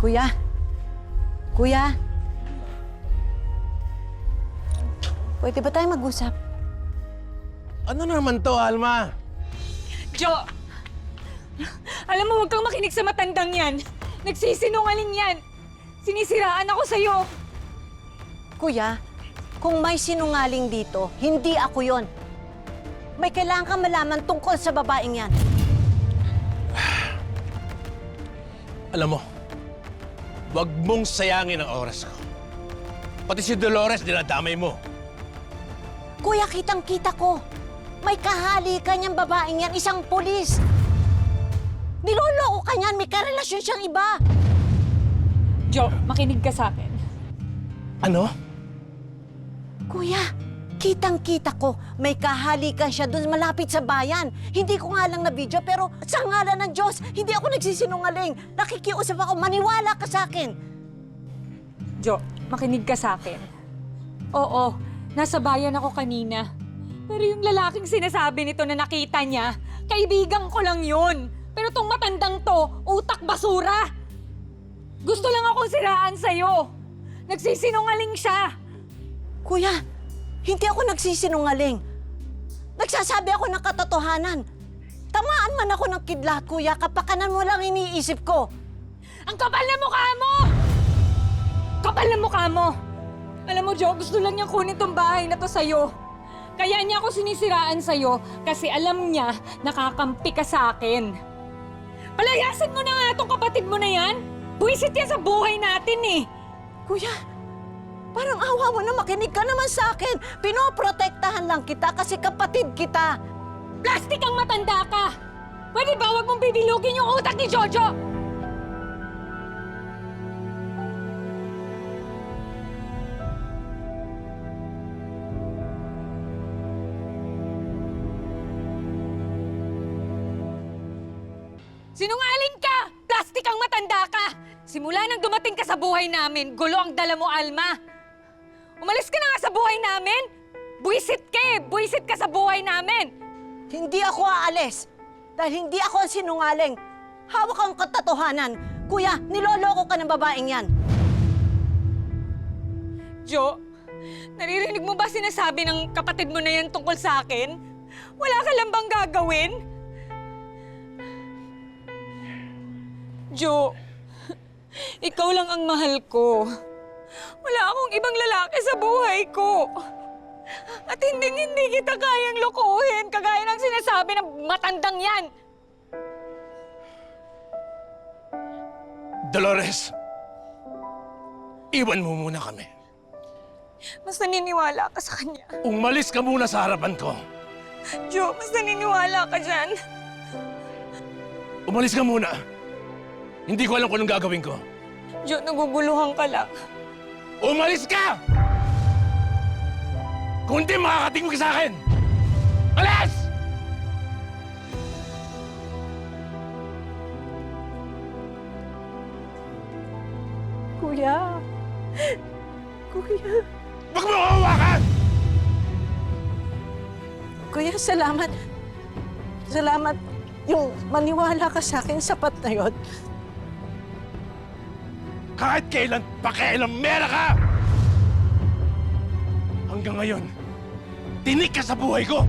Kuya? Kuya? Pwede ba tayo mag-usap? Ano naman to, Alma? Jo! Alam mo, huwag kang makinig sa matandang yan. Nagsisinungaling yan. Sinisiraan ako sa'yo. Kuya, kung may sinungaling dito, hindi ako yon. May kailangan kang malaman tungkol sa babaeng yan. Alam mo, wag mong sayangin ang oras ko. Pati si Dolores, dinadamay mo. Kuya, kitang-kita ko. May kahalikan niyang babaeng yan, isang pulis. Niloloko ka niyan, may karelasyon siyang iba. Jo, makinig ka sa akin. Ano? Kuya, kitang-kita ko, may kahalikan siya doon malapit sa bayan. Hindi ko nga lang na-video, pero sa ngalan ng Diyos, hindi ako nagsisinungaling. Nakikiusap ako, maniwala ka sa akin. Jo, makinig ka sa akin. Oo, nasa bayan ako kanina. Pero yung lalaking sinasabi nito na nakita niya, kaibigan ko lang yun. Pero tong matandang to, utak basura. Gusto lang akong siraan sa'yo. Nagsisinungaling siya. Kuya, hindi ako nagsisinungaling. Nagsasabi ako ng katotohanan. Tamaan man ako ng kidlat, kuya, kapakanan mo lang iniisip ko. Ang kapal na mukha mo! Kapal na mukha mo! Alam mo, Jo, gusto lang niya kunin tong bahay na to sa'yo. Kaya niya ako sinisiraan sa'yo kasi alam niya nakakampi ka sa akin. Palayasin mo na nga itong kapatid mo na yan. Buwisit yan sa buhay natin eh. Kuya, parang awa mo na makinig ka naman sa akin. Pinoprotektahan lang kita kasi kapatid kita. Plastic ang matanda ka! Pwede ba wag mong bibilugin yung utak ni Jojo? Sinungaling ka! Plastic ang matanda ka! Simula nang dumating ka sa buhay namin, gulo ang dala mo, Alma. Umalis ka na nga sa buhay namin! Buwisit ka eh! Buwisit ka sa buhay namin! Hindi ako aalis dahil hindi ako ang sinungaling. Hawak ang katotohanan. Kuya, niloloko ka ng babaeng yan. Jo, naririnig mo ba sinasabi ng kapatid mo na yan tungkol sa akin? Wala ka lang bang gagawin? Jo, ikaw lang ang mahal ko. Wala akong ibang lalaki sa buhay ko. At hindi kita kayang lokohin, kagaya ng sinasabi ng matandang yan. Dolores, iwan mo muna kami. Mas naniniwala ka sa kanya. Umalis ka muna sa harapan ko. Jo, mas naniniwala ka dyan. Umalis ka muna. Hindi ko alam kung anong gagawin ko. Jo, naguguluhan ka lang. Umalis ka! Kung hindi, makakatingin ka sa akin! Alis! Kuya. Kuya. Huwag mo hawakan! Kuya, salamat. Salamat. Yung maniwala ka sa akin, sapat na yun. Kahit kailan, pakialamera ka! Hanggang ngayon, tinik ka sa buhay ko!